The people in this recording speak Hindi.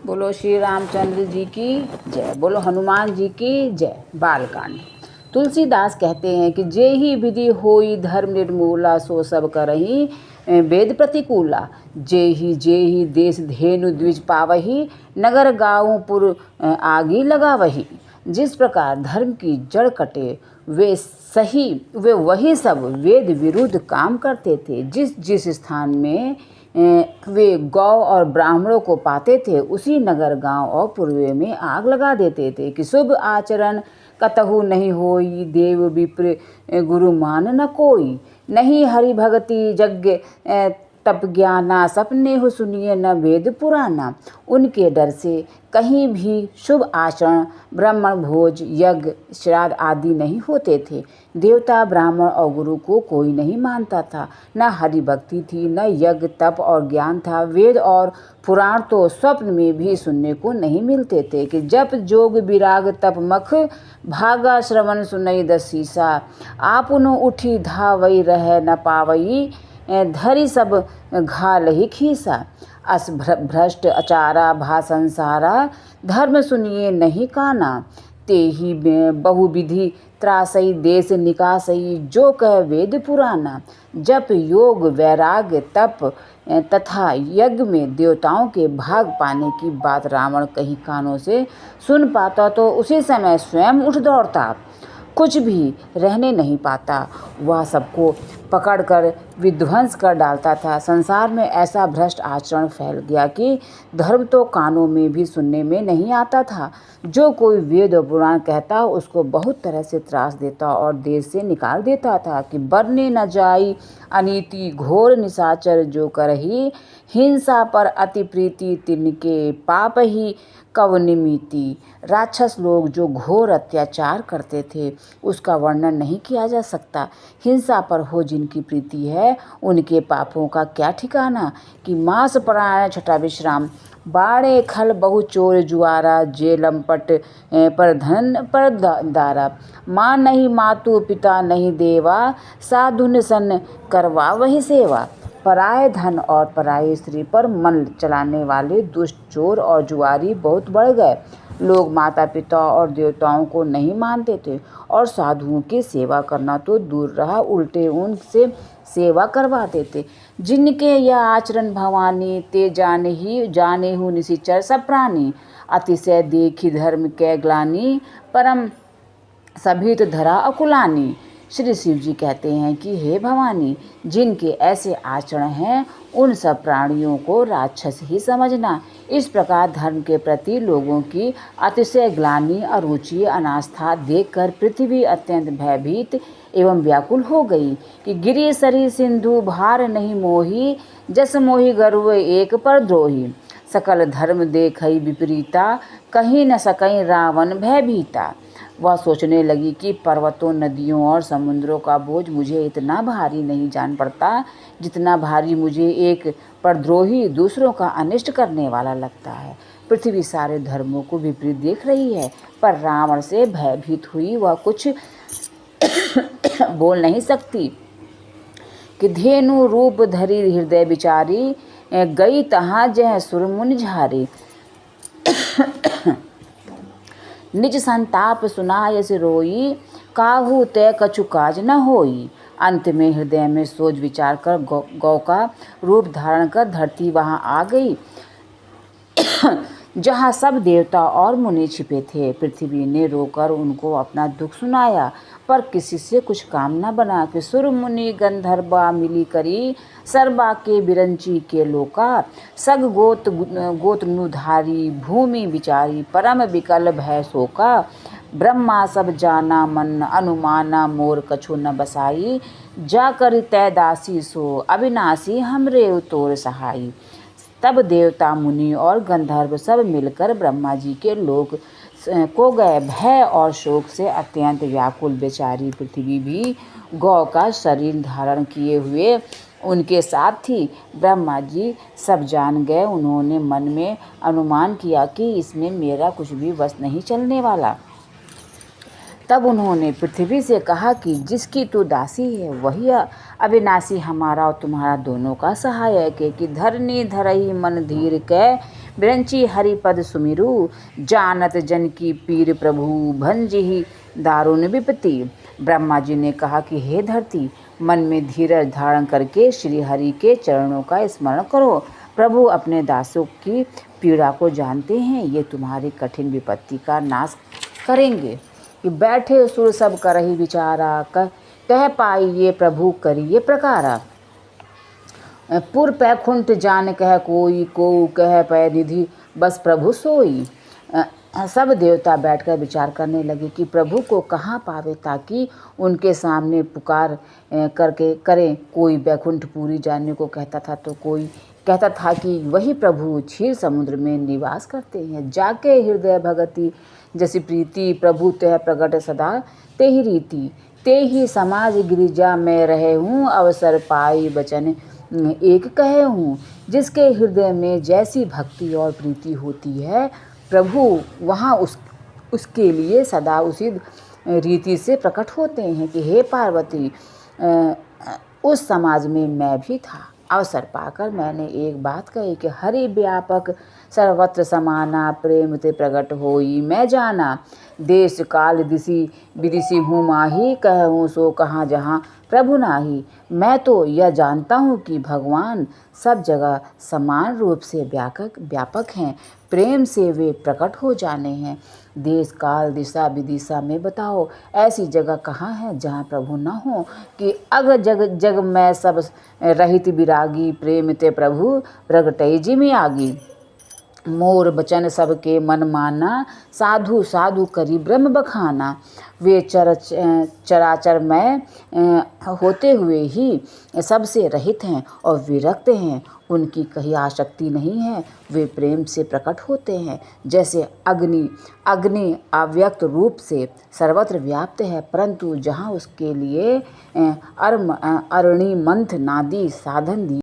बोलो श्री रामचंद्र जी की जय। बोलो हनुमान जी की जय। बालकांड। तुलसीदास कहते हैं कि जे ही विधि होई धर्म निर्मूला, सो सब करही वेद प्रतिकूला। जे ही देश धेनु द्विज पावही, नगर गाँव पुर आगी लगावही। जिस प्रकार धर्म की जड़ कटे वे वही सब वेद विरुद्ध काम करते थे। जिस जिस स्थान में वे गौ और ब्राह्मणों को पाते थे, उसी नगर गांव और पूर्वे में आग लगा देते थे कि शुभ आचरण कतहु नहीं होई, देव विप्र गुरु मान न कोई। नहीं हरि भगति यज्ञ तप ज्ञाना, सपने हो सुनिए न वेद पुराना। उनके डर से कहीं भी शुभ आचरण, ब्राह्मण भोज, यज्ञ श्राद्ध आदि नहीं होते थे। देवता ब्राह्मण और गुरु को कोई नहीं मानता था। न हरि भक्ति थी, न यज्ञ तप और ज्ञान था। वेद और पुराण तो स्वप्न में भी सुनने को नहीं मिलते थे कि जप जोग विराग तप मख, भागा श्रवण सुनई दसीसा। आपुनो उठी धावई रह न पावई, धरी सब घाल ही खीसा। अस भ्रष्ट अचारा भा संसारा, धर्म सुनिए नहीं काना। ते ही बहुविधि त्रासई देश निकासई, जो कह वेद पुराना। जप योग वैराग्य तप तथा यज्ञ में देवताओं के भाग पाने की बात रावण कहीं कानों से सुन पाता तो उसी समय स्वयं उठ दौड़ता, कुछ भी रहने नहीं पाता। वह सबको पकड़कर विध्वंस कर डालता था। संसार में ऐसा भ्रष्ट आचरण फैल गया कि धर्म तो कानों में भी सुनने में नहीं आता था। जो कोई वेद और पुराण कहता उसको बहुत तरह से त्रास देता और देश से निकाल देता था कि बरने न जाई अनीति, घोर निशाचर जो करही। हिंसा पर अति प्रीति, तिनके पाप ही कव निमिति। राक्षस लोग जो घोर अत्याचार करते थे उसका वर्णन नहीं किया जा सकता। हिंसा पर हो जिनकी प्रीति है, उनके पापों का क्या ठिकाना। कि मांस परायण छठा विश्राम, बाड़े खल बहु चोर जुआरा। जे लंपट पर धन पर दारा, माँ नहीं मातु पिता नहीं देवा। साधुन सन करवा वही सेवा। पराये धन और पराई स्त्री पर मन चलाने वाले दुष्ट चोर और जुआरी बहुत बढ़ गए। लोग माता पिता और देवताओं को नहीं मानते थे और साधुओं की सेवा करना तो दूर रहा, उल्टे उनसे सेवा करवाते थे। जिनके यह आचरण भवानी, ते जाने हूँ निशिचर सब प्राणी। अतिशय देखी धर्म कै ग्लानि, परम सभी तो धरा अकुलानी। श्री शिव जी कहते हैं कि हे भवानी, जिनके ऐसे आचरण हैं उन सब प्राणियों को राक्षस ही समझना। इस प्रकार धर्म के प्रति लोगों की अतिशय ग्लानि, अरुचि, अनास्था देखकर पृथ्वी अत्यंत भयभीत एवं व्याकुल हो गई कि गिरी सरी सिंधु भार नहीं मोही। जस मोहि गर्व एक पर द्रोही। सकल धर्म देखई विपरीता, कहीं न सकई रावण भयभीता। वह सोचने लगी कि पर्वतों, नदियों और समुद्रों का बोझ मुझे इतना भारी नहीं जान पड़ता जितना भारी मुझे एक परद्रोही दूसरों का अनिष्ट करने वाला लगता है। पृथ्वी सारे धर्मों को विपरीत देख रही है, पर रावण से भयभीत हुई वह कुछ बोल नहीं सकती कि धेनु रूप धरी हृदय विचारी। गई तहाँ जह सुर मुनि झारी। निज संताप सुनायस रोई, काहू तय कछु काज न होई। अंत में हृदय में सोच विचार कर गौ का रूप धारण कर धरती वहां आ गई जहाँ सब देवता और मुनि छिपे थे। पृथ्वी ने रोकर उनको अपना दुख सुनाया, पर किसी से कुछ काम न बना कि सुर मुनि गंधर्वा मिली करी। सर्बा के बिरंची के लोका, सग गोत नुधारी। भूमि विचारी परम विकल भय शोका। ब्रह्मा सब जाना मन अनुमाना, मोर कछु न बसाई। जाकर तय दासी सो अविनाशी, हमरे तोर सहाई। तब देवता मुनि और गंधर्व सब मिलकर ब्रह्मा जी के लोक को गए। भय और शोक से अत्यंत व्याकुल बेचारी पृथ्वी भी गौ का शरीर धारण किए हुए उनके साथ थी। ब्रह्मा जी सब जान गए। उन्होंने मन में अनुमान किया कि इसमें मेरा कुछ भी वश नहीं चलने वाला। तब उन्होंने पृथ्वी से कहा कि जिसकी तू दासी है वही अविनाशी हमारा और तुम्हारा दोनों का सहायक है। कि धरनी धरही मन धीर कै, बिरंची हरिपद सुमिरु, जानत जन की पीर प्रभु भंजिहि दारुण विपत्ति। ब्रह्मा जी ने कहा कि हे धरती, मन में धीरज धारण करके श्री हरि के चरणों का स्मरण करो। प्रभु अपने दासों की पीड़ा को जानते हैं, ये तुम्हारी कठिन विपत्ति का नाश करेंगे। कि बैठे सुर सब करहि विचारा, कह पाई ये प्रभु करिए प्रकारा। पुर पैकुंठ जान कह कोई, को कह पै निधि बस प्रभु सोई। सब देवता बैठकर विचार करने लगे कि प्रभु को कहाँ पावे, ताकि उनके सामने पुकार करके करें। कोई बैकुंठपुरी जानने को कहता था, तो कोई कहता था कि वही प्रभु क्षीर समुद्र में निवास करते हैं। जाके हृदय भगति जैसी प्रीति, प्रभु तह प्रगट सदा ते ही रीति। ते ही समाज गिरिजा में रहे हूँ, अवसर पाई वचन एक कहे हूँ। जिसके हृदय में जैसी भक्ति और प्रीति होती है, प्रभु वहाँ उसके लिए सदा उसी रीति से प्रकट होते हैं। कि हे पार्वती, उस समाज में मैं भी था। अवसर पाकर मैंने एक बात कही कि हरि व्यापक सर्वत्र समाना, प्रेम ते प्रगट होई मैं जाना। देश काल दिशि विदिशि हूँ माही, कहूँ सो कहाँ जहाँ प्रभु नाही। मैं तो यह जानता हूँ कि भगवान सब जगह समान रूप से व्यापक हैं, प्रेम से वे प्रकट हो जाने हैं। देश काल दिशा विदिशा में बताओ, ऐसी जगह कहाँ है जहाँ प्रभु न हो। कि अग जग जग में सब रहित विरागी, प्रेम ते प्रभु प्रगटई जी में आगी। मोर बचन सबके मन माना, साधु साधु करी ब्रह्म बखाना। वे चराचर में होते हुए ही सबसे रहित हैं और विरक्त हैं, उनकी कहीं आसक्ति नहीं है। वे प्रेम से प्रकट होते हैं। जैसे अग्नि अव्यक्त रूप से सर्वत्र व्याप्त है, परंतु जहाँ उसके लिए अरणि मंथ नादी साधन दिए